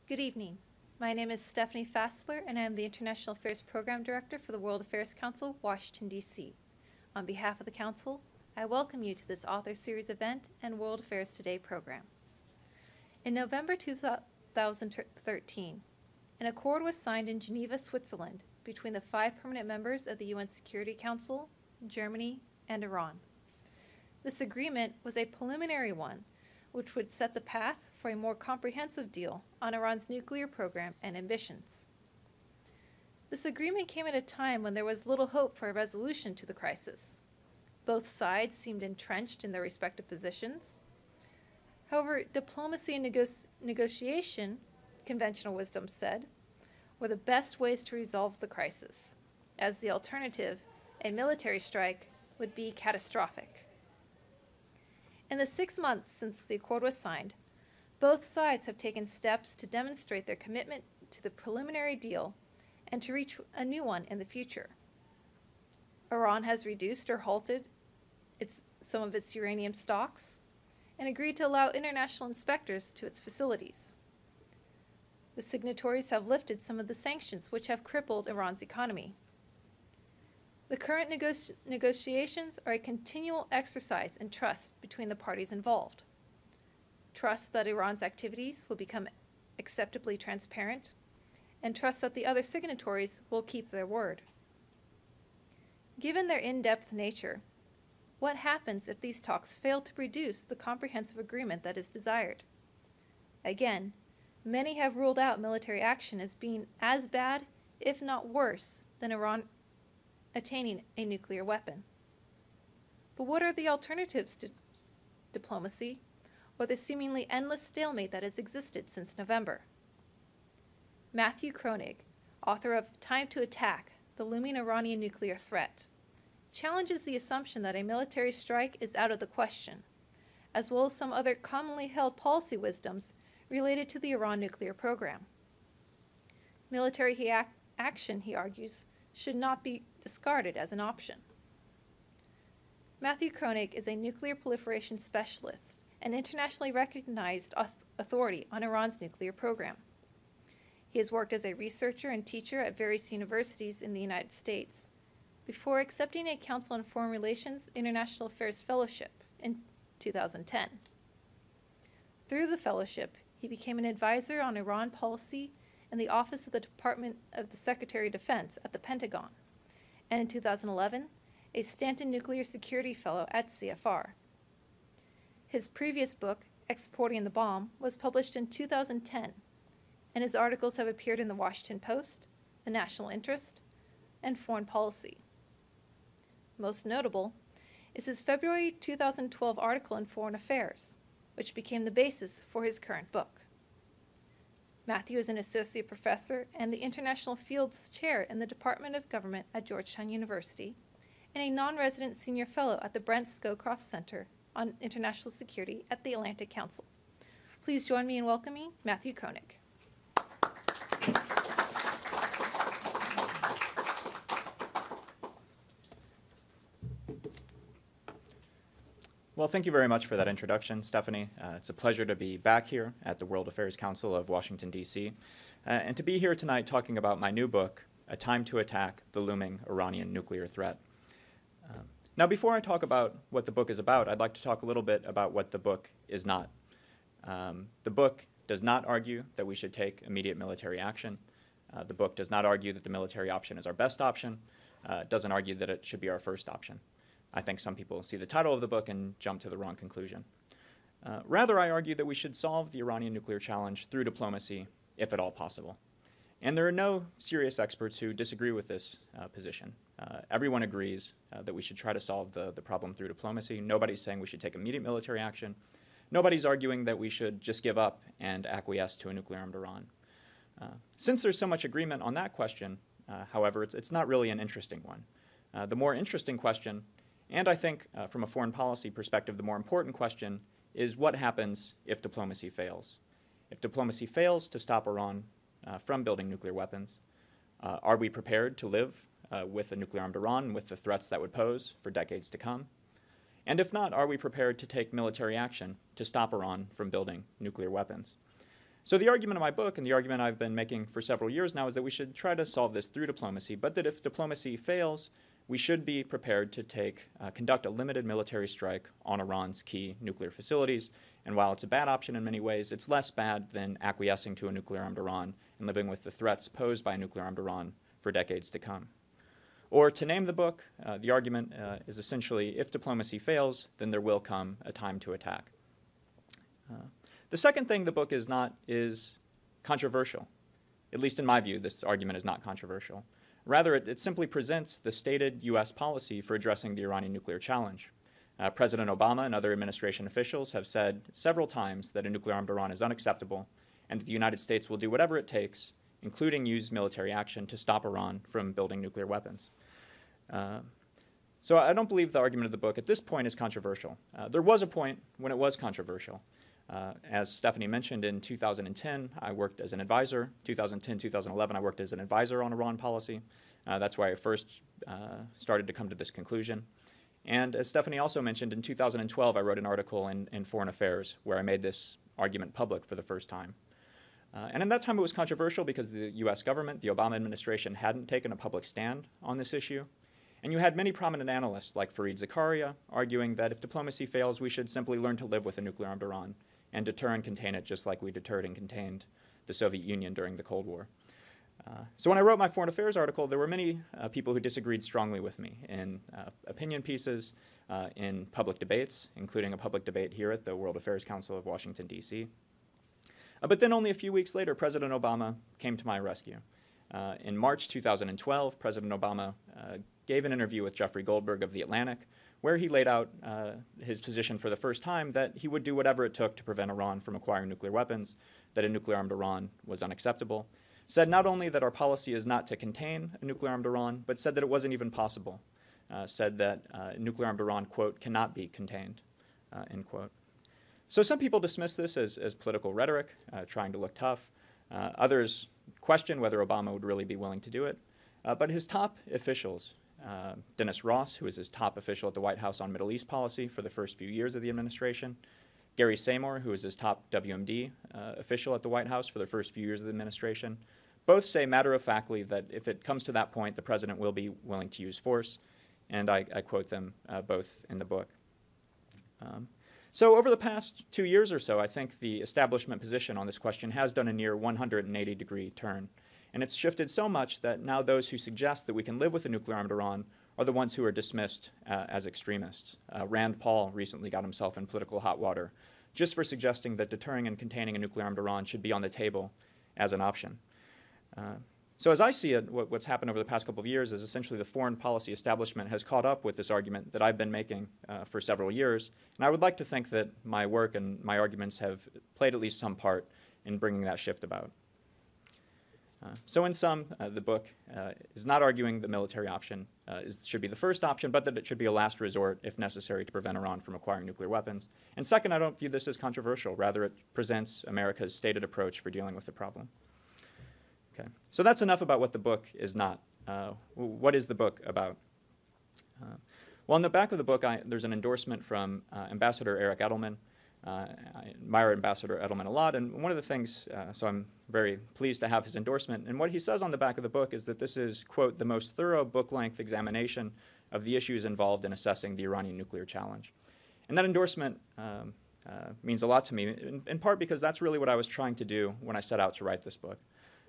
Good evening. My name is Stephanie Fassler, and I am the International Affairs Program Director for the World Affairs Council, Washington, D.C. On behalf of the Council, I welcome you to this Author Series event and World Affairs Today program. In November 2013, an accord was signed in Geneva, Switzerland, between the 5 permanent members of the UN Security Council, Germany, and Iran. This agreement was a preliminary one, which would set the path for a more comprehensive deal on Iran's nuclear program and ambitions. This agreement came at a time when there was little hope for a resolution to the crisis. Both sides seemed entrenched in their respective positions. However, diplomacy and negotiation, conventional wisdom said, were the best ways to resolve the crisis, as the alternative, a military strike, would be catastrophic. In the 6 months since the accord was signed, both sides have taken steps to demonstrate their commitment to the preliminary deal and to reach a new one in the future. Iran has reduced or halted some of its uranium stocks and agreed to allow international inspectors to its facilities. The signatories have lifted some of the sanctions which have crippled Iran's economy. The current negotiations are a continual exercise in trust between the parties involved. Trust that Iran's activities will become acceptably transparent, and trust that the other signatories will keep their word. Given their in-depth nature, what happens if these talks fail to produce the comprehensive agreement that is desired? Again, many have ruled out military action as being as bad, if not worse, than Iran attaining a nuclear weapon. But what are the alternatives to diplomacy, or the seemingly endless stalemate that has existed since November? Matthew Kroenig, author of Time to Attack, The Looming Iranian Nuclear Threat, challenges the assumption that a military strike is out of the question, as well as some other commonly held policy wisdoms related to the Iran nuclear program. Military action, he argues, should not be discarded as an option. Matthew Kroenig is a nuclear proliferation specialist and internationally recognized authority on Iran's nuclear program. He has worked as a researcher and teacher at various universities in the United States before accepting a Council on Foreign Relations International Affairs Fellowship in 2010. Through the fellowship, he became an advisor on Iran policy in the Office of the Department of the Secretary of Defense at the Pentagon, and in 2011, a Stanton Nuclear Security Fellow at CFR. His previous book, Exporting the Bomb, was published in 2010, and his articles have appeared in the Washington Post, The National Interest, and Foreign Policy. Most notable is his February 2012 article in Foreign Affairs, which became the basis for his current book. Matthew is an associate professor and the International Fields Chair in the Department of Government at Georgetown University, and a non-resident senior fellow at the Brent Scowcroft Center on International Security at the Atlantic Council. Please join me in welcoming Matthew Kroenig. Well, thank you very much for that introduction, Stephanie. It's a pleasure to be back here at the World Affairs Council of Washington, D.C., and to be here tonight talking about my new book, A Time to Attack, The Looming Iranian Nuclear Threat. Now, before I talk about what the book is about, I'd like to talk a little bit about what the book is not. The book does not argue that we should take immediate military action. The book does not argue that the military option is our best option. It doesn't argue that it should be our first option. I think some people see the title of the book and jump to the wrong conclusion. Rather, I argue that we should solve the Iranian nuclear challenge through diplomacy, if at all possible. And there are no serious experts who disagree with this position. Everyone agrees that we should try to solve the problem through diplomacy. Nobody's saying we should take immediate military action. Nobody's arguing that we should just give up and acquiesce to a nuclear-armed Iran. Since there's so much agreement on that question, however, it's not really an interesting one. The more interesting question, and I think from a foreign policy perspective, the more important question is what happens if diplomacy fails? If diplomacy fails to stop Iran from building nuclear weapons, are we prepared to live with a nuclear-armed Iran, with the threats that would pose for decades to come? And if not, are we prepared to take military action to stop Iran from building nuclear weapons? So the argument of my book, and the argument I've been making for several years now, is that we should try to solve this through diplomacy, but that if diplomacy fails, we should be prepared to conduct a limited military strike on Iran's key nuclear facilities. And while it's a bad option in many ways, it's less bad than acquiescing to a nuclear-armed Iran and living with the threats posed by a nuclear-armed Iran for decades to come. Or to name the book, the argument is essentially, if diplomacy fails, then there will come a time to attack. The second thing the book is not is controversial. At least in my view, this argument is not controversial. Rather, it simply presents the stated U.S. policy for addressing the Iranian nuclear challenge. President Obama and other administration officials have said several times that a nuclear-armed Iran is unacceptable and that the United States will do whatever it takes, including use military action, to stop Iran from building nuclear weapons. So I don't believe the argument of the book at this point is controversial. There was a point when it was controversial. As Stephanie mentioned, in 2010, I worked as an advisor. 2010, 2011, I worked as an advisor on Iran policy. That's why I first started to come to this conclusion. And as Stephanie also mentioned, in 2012, I wrote an article in Foreign Affairs where I made this argument public for the first time. And in that time, it was controversial because the U.S. government, the Obama administration, hadn't taken a public stand on this issue. And you had many prominent analysts like Fareed Zakaria arguing that if diplomacy fails, we should simply learn to live with a nuclear-armed Iran and deter and contain it just like we deterred and contained the Soviet Union during the Cold War. So when I wrote my Foreign Affairs article, there were many people who disagreed strongly with me in opinion pieces, in public debates, including a public debate here at the World Affairs Council of Washington, D.C. But then only a few weeks later, President Obama came to my rescue. In March 2012, President Obama gave an interview with Jeffrey Goldberg of The Atlantic, where he laid out his position for the first time that he would do whatever it took to prevent Iran from acquiring nuclear weapons, that a nuclear-armed Iran was unacceptable, said not only that our policy is not to contain a nuclear-armed Iran, but said that it wasn't even possible, said that nuclear-armed Iran, quote, cannot be contained, end quote. So some people dismiss this as political rhetoric, trying to look tough. Others question whether Obama would really be willing to do it. But his top officials, Dennis Ross, who was his top official at the White House on Middle East policy for the first few years of the administration, Gary Seymour, who was his top WMD official at the White House for the first few years of the administration, both say matter-of-factly that if it comes to that point, the president will be willing to use force, and I quote them both in the book. So over the past 2 years or so, I think the establishment position on this question has done a near 180-degree turn. And it's shifted so much that now those who suggest that we can live with a nuclear-armed Iran are the ones who are dismissed as extremists. Rand Paul recently got himself in political hot water just for suggesting that deterring and containing a nuclear-armed Iran should be on the table as an option. So as I see it, what's happened over the past couple of years is essentially the foreign policy establishment has caught up with this argument that I've been making for several years. And I would like to think that my work and my arguments have played at least some part in bringing that shift about. So in sum, the book is not arguing the military option should be the first option, but that it should be a last resort if necessary to prevent Iran from acquiring nuclear weapons. And second, I don't view this as controversial. Rather, it presents America's stated approach for dealing with the problem. Okay. So that's enough about what the book is not. What is the book about? Well, in the back of the book, there's an endorsement from Ambassador Eric Edelman. I admire Ambassador Edelman a lot, and one of the things, so I'm very pleased to have his endorsement, and what he says on the back of the book is that this is, quote, the most thorough book-length examination of the issues involved in assessing the Iranian nuclear challenge. And that endorsement means a lot to me, in part because that's really what I was trying to do when I set out to write this book.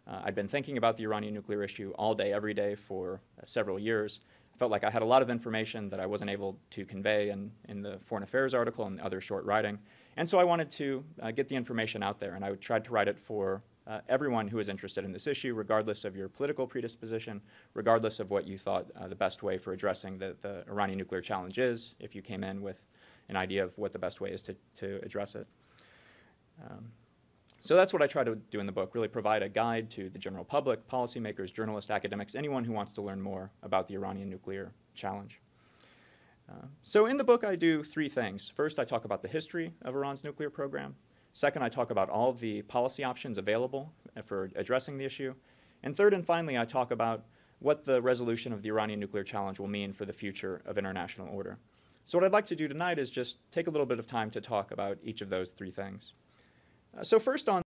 I'd been thinking about the Iranian nuclear issue all day, every day for several years. I felt like I had a lot of information that I wasn't able to convey in the Foreign Affairs article and other short writing. And so I wanted to get the information out there, and I tried to write it for everyone who is interested in this issue, regardless of your political predisposition, regardless of what you thought the best way for addressing the Iranian nuclear challenge is, if you came in with an idea of what the best way is to address it. So that's what I try to do in the book, really provide a guide to the general public, policymakers, journalists, academics, anyone who wants to learn more about the Iranian nuclear challenge. So in the book, I do three things. First, I talk about the history of Iran's nuclear program. Second, I talk about all of the policy options available for addressing the issue. And third and finally, I talk about what the resolution of the Iranian nuclear challenge will mean for the future of international order. So what I'd like to do tonight is just take a little bit of time to talk about each of those three things. So first on